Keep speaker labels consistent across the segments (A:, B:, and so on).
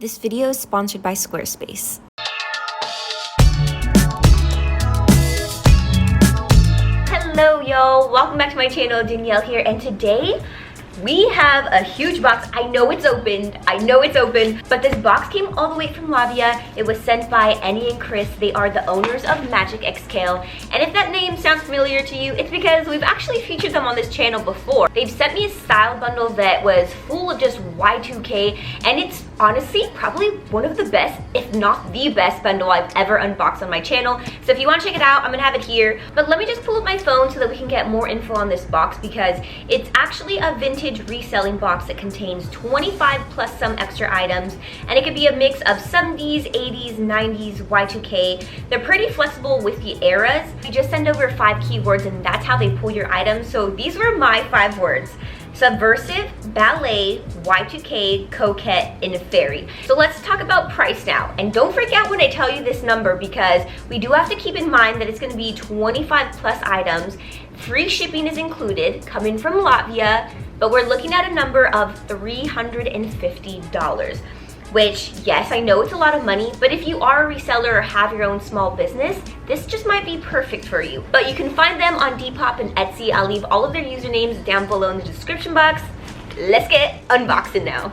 A: This video is sponsored by Squarespace.
B: Hello y'all, welcome back to my channel. Danielle here, and today we have a huge box. I know it's open, but this box came all the way from Latvia. It was sent by Annie and Chris. They are the owners of Magicxkale, and if that name sounds familiar to you, it's because we've actually featured them on this channel before. They've sent me a style bundle that was full of just y2k, and it's honestly probably one of the best, if not the best bundle I've ever unboxed on my channel. So if you want to check it out, I'm gonna have it here, but let me just pull up my phone so that we can get more info on this box, because it's actually a vintage reselling box that contains 25 plus some extra items, and it could be a mix of 70s, 80s, 90s, y2k. They're pretty flexible with the eras. You just send over 5 keywords and that's how they pull your items. So these were my 5 words: subversive, ballet, y2k, coquette, and fairy. So let's talk about price now. And don't freak out when I tell you this number, because we do have to keep in mind that it's gonna be 25 plus items. Free shipping is included, coming from Latvia, but we're looking at a number of $350. Which, yes, I know it's a lot of money, but if you are a reseller or have your own small business, this just might be perfect for you. But you can find them on Depop and Etsy. I'll leave all of their usernames down below in the description box. Let's get unboxing now.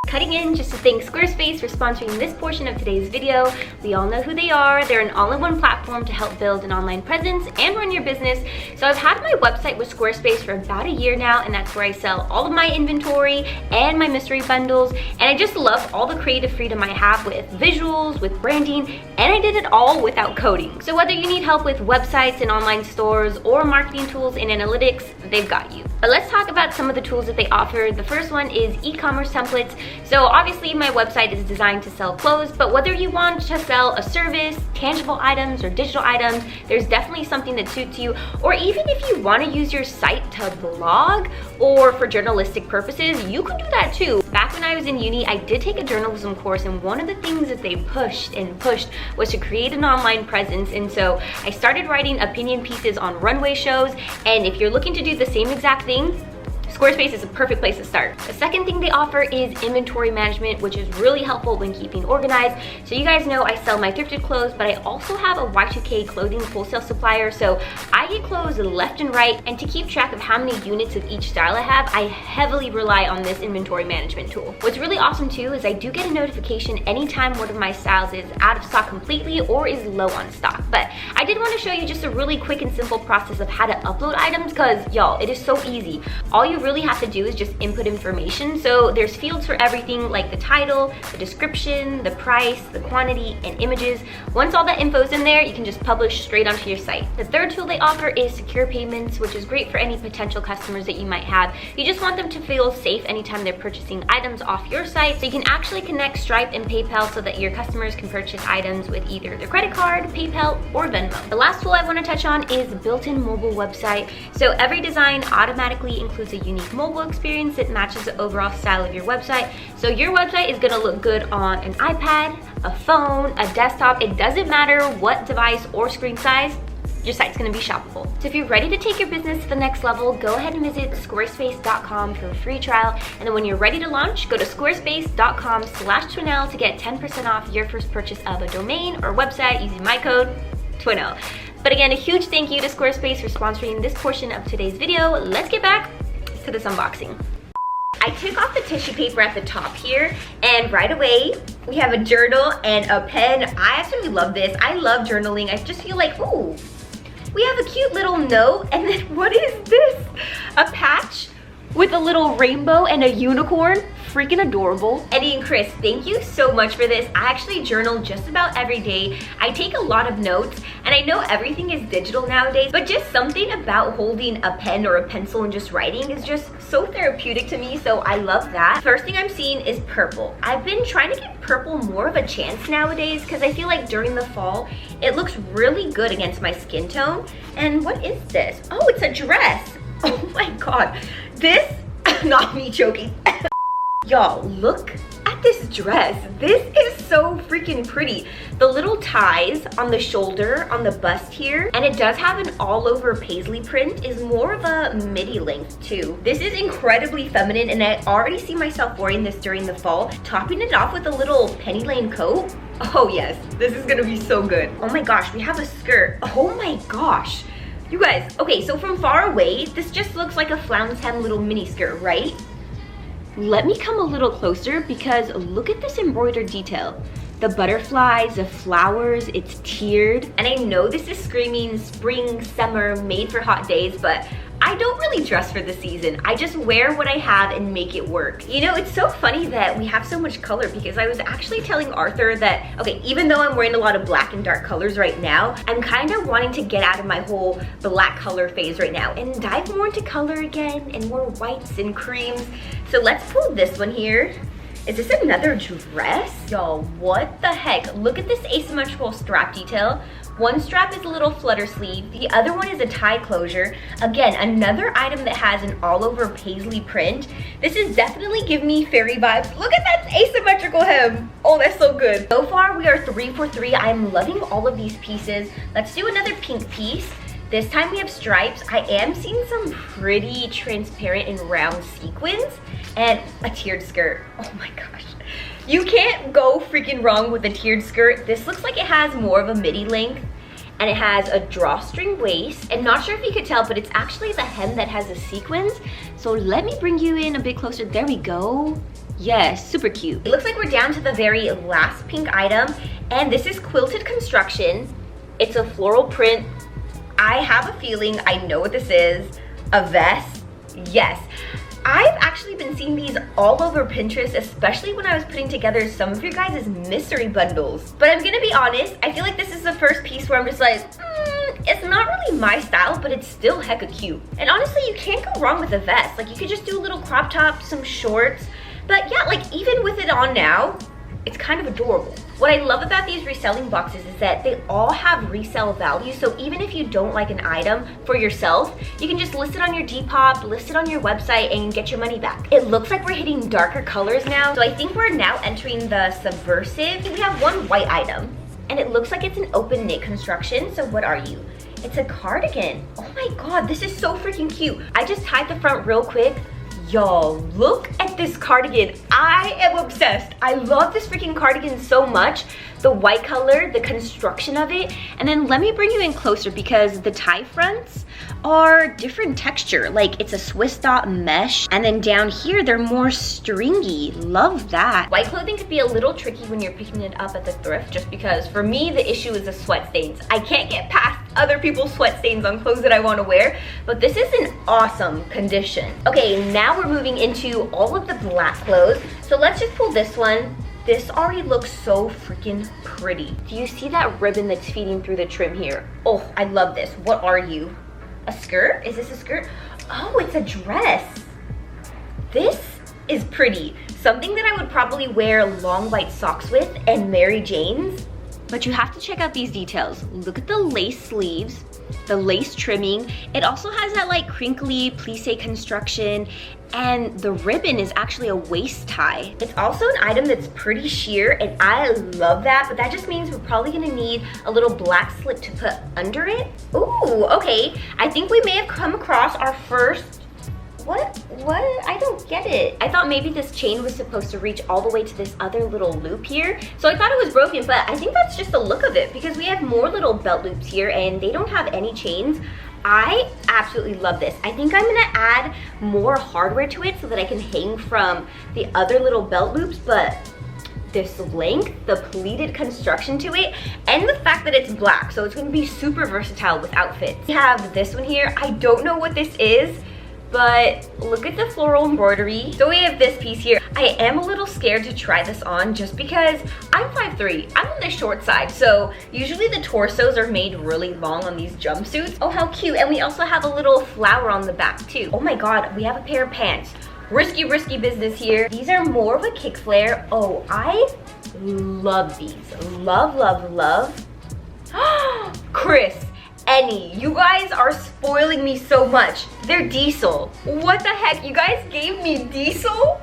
B: Cutting in just to thank Squarespace for sponsoring this portion of today's video. We all know who they are. They're an all-in-one platform to help build an online presence and run your business. So I've had my website with Squarespace for about a year now, and that's where I sell all of my inventory and my mystery bundles. And I just love all the creative freedom I have with visuals, with branding, and I did it all without coding. So whether you need help with websites and online stores or marketing tools and analytics, they've got you. But let's talk about some of the tools that they offer. The first one is e-commerce templates. So obviously my website is designed to sell clothes, but whether you want to sell a service, tangible items, or digital items, there's definitely something that suits you. Or even if you want to use your site to blog or for journalistic purposes, you can do that too. Back when I was in uni, I did take a journalism course, and one of the things that they pushed was to create an online presence. And so I started writing opinion pieces on runway shows, and if you're looking to do the same exact thing, Squarespace is a perfect place to start. The second thing they offer is inventory management, which is really helpful when keeping organized. So you guys know I sell my thrifted clothes, but I also have a y2k clothing wholesale supplier. So I get clothes left and right, and to keep track of how many units of each style I have, I heavily rely on this inventory management tool. What's really awesome too is I do get a notification anytime one of my styles is out of stock completely or is low on stock. But I did want to show you just a really quick and simple process of how to upload items, because y'all, it is so easy. All you really have to do is just input information. So there's fields for everything, like the title, the description, the price, the quantity, and images. Once all that info is in there, you can just publish straight onto your site. The third tool they offer is secure payments, which is great for any potential customers that you might have. You just want them to feel safe anytime they're purchasing items off your site. So you can actually connect Stripe and PayPal so that your customers can purchase items with either their credit card, PayPal, or Venmo. The last tool I want to touch on is built-in mobile website. So every design automatically includes a unique mobile experience that matches the overall style of your website. So your website is going to look good on an iPad, a phone, a desktop. It doesn't matter what device or screen size, your site's going to be shoppable. So if you're ready to take your business to the next level, go ahead and visit squarespace.com for a free trial. And then when you're ready to launch, go to squarespace.com/Twinelle to get 10% off your first purchase of a domain or website using my code Twinelle. But again, a huge thank you to Squarespace for sponsoring this portion of today's video. Let's get back to this unboxing. I took off the tissue paper at the top here, and right away we have a journal and a pen. I absolutely love this. I love journaling. I just feel like, ooh, we have a cute little note. And then what is this? A patch with a little rainbow and a unicorn. Freaking adorable. Eddie and Chris, thank you so much for this. I actually journal just about every day. I take a lot of notes, and I know everything is digital nowadays, but just something about holding a pen or a pencil and just writing is just so therapeutic to me, so I love that. First thing I'm seeing is purple. I've been trying to give purple more of a chance nowadays, because I feel like during the fall, it looks really good against my skin tone. And what is this? Oh, it's a dress. Oh my God. This, not me joking. Y'all, look at this dress. This is so freaking pretty. The little ties on the shoulder, on the bust here, and it does have an all over paisley print, is more of a midi length too. This is incredibly feminine, and I already see myself wearing this during the fall, topping it off with a little penny lane coat. Oh yes, this is gonna be so good. Oh my gosh, we have a skirt. Oh my gosh. You guys, okay, so from far away, this just looks like a flounce hem little mini skirt, right? Let me come a little closer because look at this embroidered detail. The butterflies, the flowers, it's tiered. And I know this is screaming spring, summer, made for hot days, but I don't really dress for the season. I just wear what I have and make it work. You know, it's so funny that we have so much color because I was actually telling Arthur that, okay, even though I'm wearing a lot of black and dark colors right now, I'm kind of wanting to get out of my whole black color phase right now and dive more into color again and more whites and creams. So let's pull this one here. Is this another dress? Y'all, what the heck? Look at this asymmetrical strap detail. One strap is a little flutter sleeve, the other one is a tie closure. Again, another item that has an all over paisley print. This is definitely giving me fairy vibes. Look at that asymmetrical hem. Oh, that's so good. So far, we are 3 for 3. I'm loving all of these pieces. Let's do another pink piece. This time we have stripes. I am seeing some pretty transparent and round sequins and a tiered skirt. Oh my gosh. You can't go freaking wrong with a tiered skirt. This looks like it has more of a midi length and it has a drawstring waist. And not sure if you could tell, but it's actually the hem that has the sequins. So let me bring you in a bit closer. There we go. Yes, super cute. It looks like we're down to the very last pink item, and this is quilted construction. It's a floral print. I have a feeling I know what this is. A vest. Yes. I've actually been seeing these all over Pinterest, especially when I was putting together some of your guys' mystery bundles. But I'm gonna be honest, I feel like this is the first piece where I'm just like, it's not really my style, but it's still hecka cute. And honestly, you can't go wrong with a vest. Like, you could just do a little crop top, some shorts. But yeah, like, even with it on now, it's kind of adorable. What I love about these reselling boxes is that they all have resale value. So even if you don't like an item for yourself, you can just list it on your Depop, list it on your website, and get your money back. It looks like we're hitting darker colors now. So I think we're now entering the subversive. We have one white item, and it looks like it's an open knit construction. So what are you? It's a cardigan. Oh my God, this is so freaking cute. I just tied the front real quick. Y'all, look at this cardigan. I am obsessed. I love this freaking cardigan so much. The white color, the construction of it. And then let me bring you in closer because the tie fronts are different texture. Like, it's a Swiss dot mesh. And then down here, they're more stringy. Love that. White clothing could be a little tricky when you're picking it up at the thrift, just because for me, the issue is the sweat stains. I can't get past other people's sweat stains on clothes that I want to wear, but this is in awesome condition. Okay, now we're moving into all of the black clothes. So let's just pull this one. This already looks so freaking pretty. Do you see that ribbon that's feeding through the trim here? Oh, I love this. What are you? A skirt? Is this a skirt? Oh, it's a dress. This is pretty. Something that I would probably wear long white socks with and Mary Jane's. But you have to check out these details. Look at the lace sleeves, the lace trimming. It also has that like crinkly plissé construction, and the ribbon is actually a waist tie. It's also an item that's pretty sheer, and I love that, but that just means we're probably gonna need a little black slip to put under it. Ooh, okay. I think we may have come across our first, what? I don't get it. I thought maybe this chain was supposed to reach all the way to this other little loop here. So I thought it was broken, but I think that's just the look of it because we have more little belt loops here and they don't have any chains. I absolutely love this. I think I'm gonna add more hardware to it so that I can hang from the other little belt loops, but this length, the pleated construction to it, and the fact that it's black, so it's gonna be super versatile with outfits. We have this one here. I don't know what this is, but look at the floral embroidery. So we have this piece here. I am a little scared to try this on just because I'm 5'3". I'm on the short side, so usually the torsos are made really long on these jumpsuits. Oh, how cute. And we also have a little flower on the back too. Oh my God, we have a pair of pants. Risky business here. These are more of a kick flare. Oh, I love these. Love. Chris. Any. You guys are spoiling me so much. They're diesel. What the heck? You guys gave me diesel?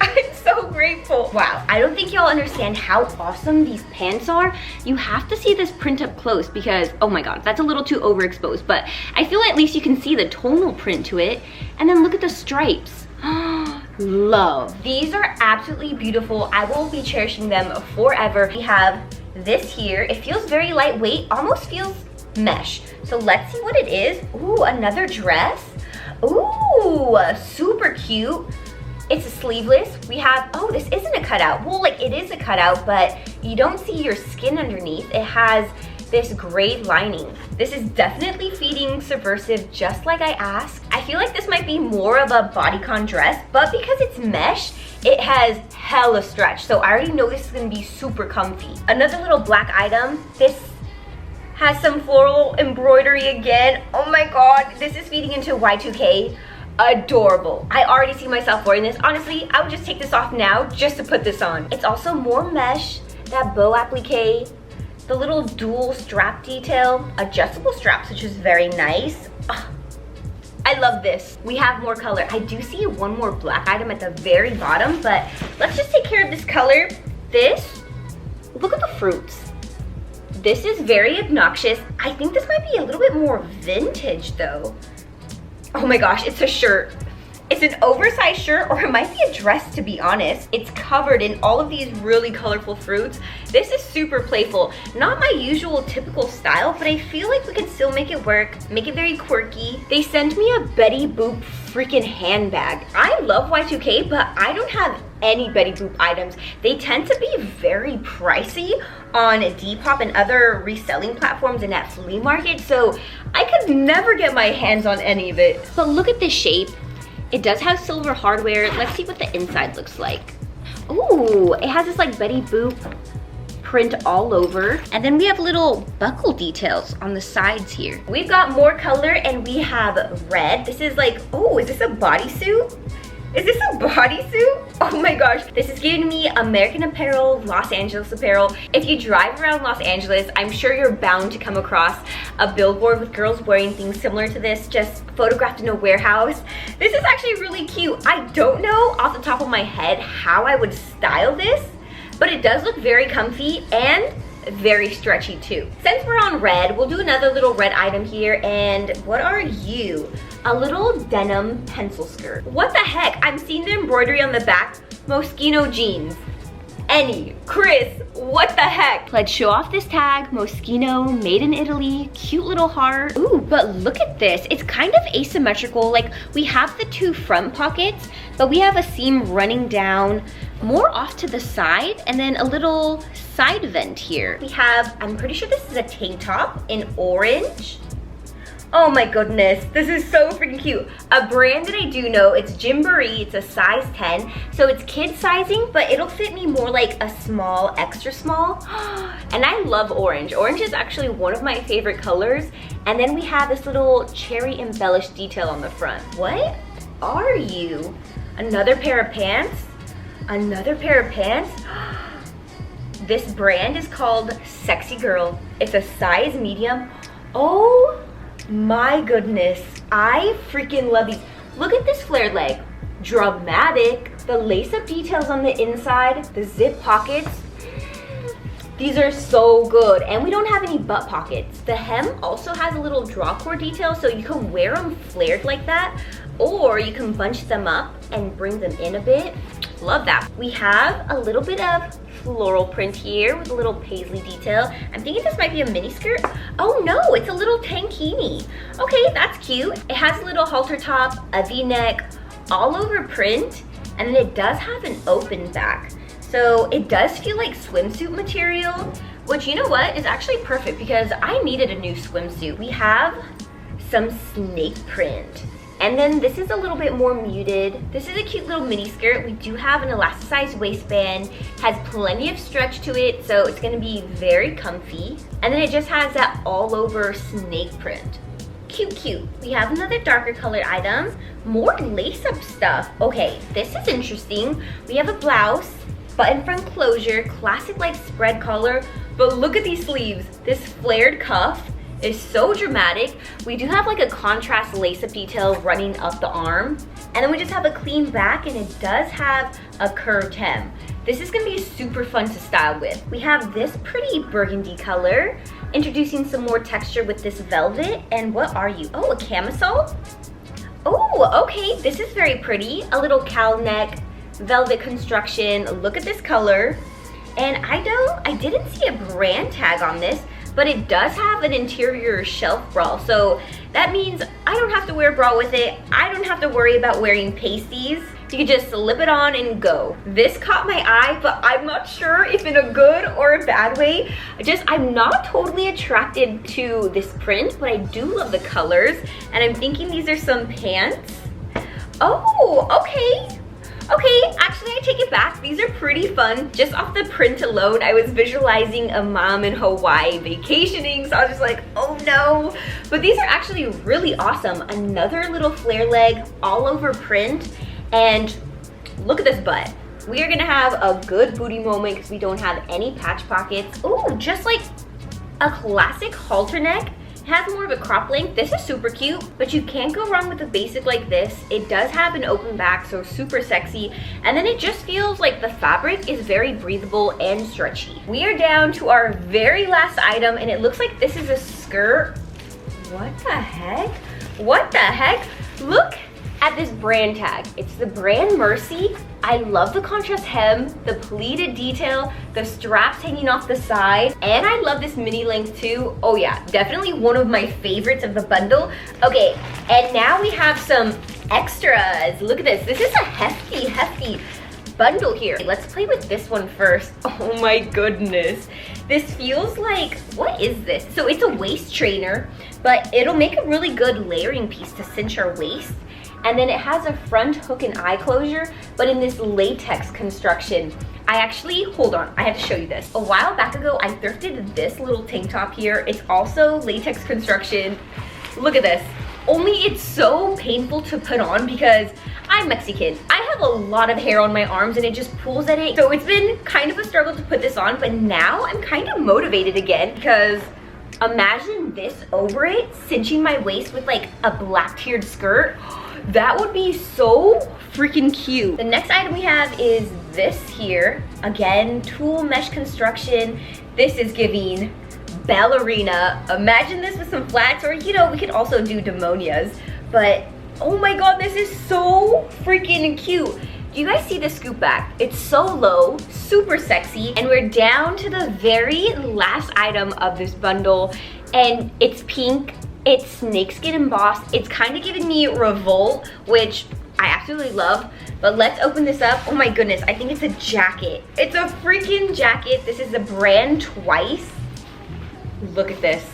B: I'm so grateful. Wow, I don't think y'all understand how awesome these pants are. You have to see this print up close because, oh my god, that's a little too overexposed, but I feel at least you can see the tonal print to it. And then look at the stripes. Love. These are absolutely beautiful. I will be cherishing them forever. We have this here. It feels very lightweight, almost feels mesh. So let's see what it is. Ooh, another dress. Ooh, super cute. It's a sleeveless. We have, oh, this isn't a cutout. Well, like it is a cutout, but you don't see your skin underneath. It has this gray lining. This is definitely feeding Subversive just like I asked. I feel like this might be more of a bodycon dress, but because it's mesh, it has hella stretch. So I already know this is gonna be super comfy. Another little black item. This has some floral embroidery again. Oh my god, this is feeding into Y2k. Adorable. I already see myself wearing this. Honestly, I would just take this off now just to put this on. It's also more mesh, that bow applique, the little dual strap detail, adjustable straps, which is very nice. Oh, I love this. We have more color. I do see one more black item at the very bottom, but let's just take care of this color. This, look at the fruits. This is very obnoxious. I think this might be a little bit more vintage though. Oh my gosh, it's a shirt. It's an oversized shirt, or it might be a dress to be honest. It's covered in all of these really colorful fruits. This is super playful. Not my usual typical style, but I feel like we can still make it work, make it very quirky. They sent me a Betty Boop freaking handbag. I love Y2K, but I don't have any Betty Boop items. They tend to be very pricey on Depop and other reselling platforms and at flea markets, so I could never get my hands on any of it. But look at this shape. It does have silver hardware. Let's see what the inside looks like. Ooh, it has this like Betty Boop print all over. And then we have little buckle details on the sides here. We've got more color and we have red. This is like, oh, is this a bodysuit? Is this a bodysuit? Oh my gosh, this is giving me American Apparel, Los Angeles Apparel. If you drive around Los Angeles, I'm sure you're bound to come across a billboard with girls wearing things similar to this, just photographed in a warehouse. This is actually really cute. I don't know off the top of my head how I would style this, but it does look very comfy and very stretchy too. Since we're on red, we'll do another little red item here. And what are you? A little denim pencil skirt. What the heck? I'm seeing the embroidery on the back. Moschino jeans. Any. Chris, what the heck? Let's show off this tag. Moschino, made in Italy. Cute little heart. Ooh, but look at this. It's kind of asymmetrical. Like, we have the two front pockets, but we have a seam running down more off to the side, and then a little side vent here. We have, I'm pretty sure this is a tank top in orange. Oh my goodness, this is so freaking cute. A brand that I do know, it's Gymboree, it's a size 10. So it's kid sizing, but it'll fit me more like a small, extra small. And I love orange. Orange is actually one of my favorite colors. And then we have this little cherry embellished detail on the front. What are you? Another pair of pants? Another pair of pants? This brand is called Sexy Girl. It's a size medium. Oh my goodness, I freaking love these. Look at this flared leg. Dramatic. The lace-up details on the inside, the zip pockets. These are so good, and we don't have any butt pockets. The hem also has a little drawcore detail, so you can wear them flared like that, or you can bunch them up and bring them in a bit. Love that. We have a little bit of floral print here with a little paisley detail. I'm thinking this might be a mini skirt. Oh no, it's a little tankini. Okay, that's cute. It has a little halter top, a V-neck, all over print, and then it does have an open back. So it does feel like swimsuit material, which, you know what, is actually perfect because I needed a new swimsuit. We have some snake print. And then this is a little bit more muted. This is a cute little mini skirt. We do have an elasticized waistband, has plenty of stretch to it, so it's gonna be very comfy. And then it just has that all over snake print. Cute, cute. We have another darker colored item, more lace-up stuff. Okay, this is interesting. We have a blouse, button front closure, classic like spread collar, but look at these sleeves. This flared cuff is so dramatic. We do have like a contrast lace-up detail running up the arm, and then we just have a clean back, and it does have a curved hem. This is gonna be super fun to style with. We have this pretty burgundy color, introducing some more texture with this velvet. And what are you? Oh, a camisole? Oh, okay, this is very pretty. A little cowl neck, velvet construction. Look at this color. And I didn't see a brand tag on this, but it does have an interior shelf bra. So that means I don't have to wear a bra with it. I don't have to worry about wearing pasties. You can just slip it on and go. This caught my eye, but I'm not sure if in a good or a bad way. I'm not totally attracted to this print, but I do love the colors. And I'm thinking these are some pants. Oh, okay. Okay, actually I take it back. These are pretty fun. Just off the print alone, I was visualizing a mom in Hawaii vacationing, so I was just like, oh no. But these are actually really awesome. Another little flare leg, all over print, and look at this butt. We are gonna have a good booty moment because we don't have any patch pockets. Oh, just like a classic halter neck. It has more of a crop length. This is super cute, but you can't go wrong with a basic like this. It does have an open back, so super sexy. And then it just feels like the fabric is very breathable and stretchy. We are down to our very last item, and it looks like this is a skirt. What the heck? What the heck? Look at this brand tag. It's the brand Mercy. I love the contrast hem, the pleated detail, the straps hanging off the side, and I love this mini length too. Oh yeah, definitely one of my favorites of the bundle. Okay, and now we have some extras. Look at this. This is a hefty bundle here. Let's play with this one first. Oh my goodness. This feels like, what is this? So it's a waist trainer, but it'll make a really good layering piece to cinch our waist. And then it has a front hook and eye closure, but in this latex construction. Hold on, I have to show you this. A while back ago, I thrifted this little tank top here. It's also latex construction. Look at this. Only it's so painful to put on because I'm Mexican. I have a lot of hair on my arms and it just pulls at it. So it's been kind of a struggle to put this on, but now I'm kind of motivated again because imagine this over it, cinching my waist with like a black tiered skirt. That would be so freaking cute. The next item we have is this here. Again, tulle mesh construction. This is giving ballerina. Imagine this with some flats, or you know, we could also do demonias. But oh my god, this is so freaking cute. Do you guys see the scoop back? It's so low, super sexy, and we're down to the very last item of this bundle, and it's pink. It's snakeskin embossed. It's kind of giving me Revolt, which I absolutely love. But let's open this up. Oh my goodness, I think it's a jacket. It's a freaking jacket. This is the brand Twice. Look at this.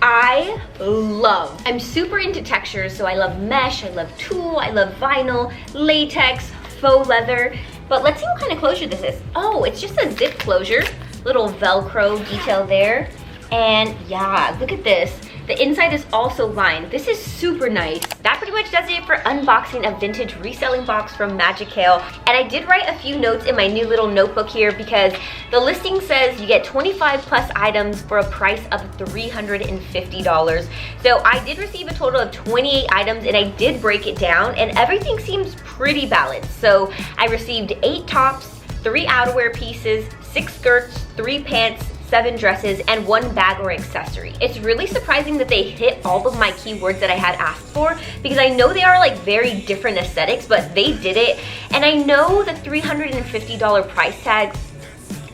B: I'm super into textures, so I love mesh, I love tulle, I love vinyl, latex, faux leather. But let's see what kind of closure this is. Oh, it's just a zip closure. Little Velcro detail there. And yeah, look at this. The inside is also lined. This is super nice. That pretty much does it for unboxing a vintage reselling box from Magic Kale. And I did write a few notes in my new little notebook here because the listing says you get 25 plus items for a price of $350. So I did receive a total of 28 items and I did break it down and everything seems pretty balanced. So I received 8 tops, 3 outerwear pieces, 6 skirts, 3 pants, 7 dresses, and 1 bag or accessory. It's really surprising that they hit all of my keywords that I had asked for because I know they are like very different aesthetics, but they did it. And I know the $350 price tag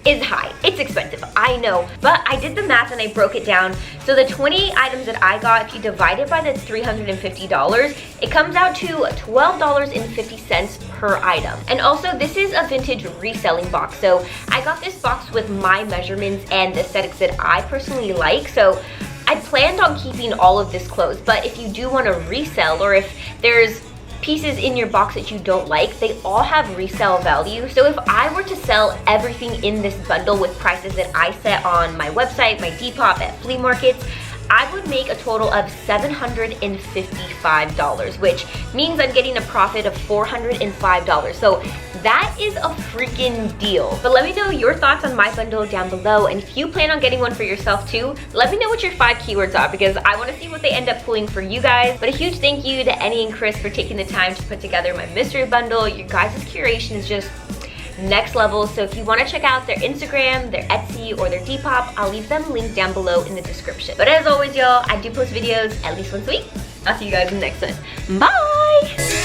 B: is high. It's expensive, I know, but I did the math and I broke it down. So the 28 items that I got, if you divide it by the $350, it comes out to $12.50 per item. And also this is a vintage reselling box. So I got this box with my measurements and the aesthetics that I personally like. So I planned on keeping all of this clothes, but if you do want to resell or if there's pieces in your box that you don't like, they all have resale value. So if I were to sell everything in this bundle with prices that I set on my website, my Depop, at flea markets, I would make a total of $755, which means I'm getting a profit of $405. So that is a freaking deal. But let me know your thoughts on my bundle down below, and if you plan on getting one for yourself too, let me know what your 5 keywords are because I want to see what they end up pulling for you guys. But a huge thank you to Annie and Chris for taking the time to put together my mystery bundle. You guys' curation is just next level. So if you want to check out their Instagram, their Etsy, or their Depop, I'll leave them linked down below in the description. But as always, y'all, I do post videos at least once a week. I'll see you guys in the next one. Bye!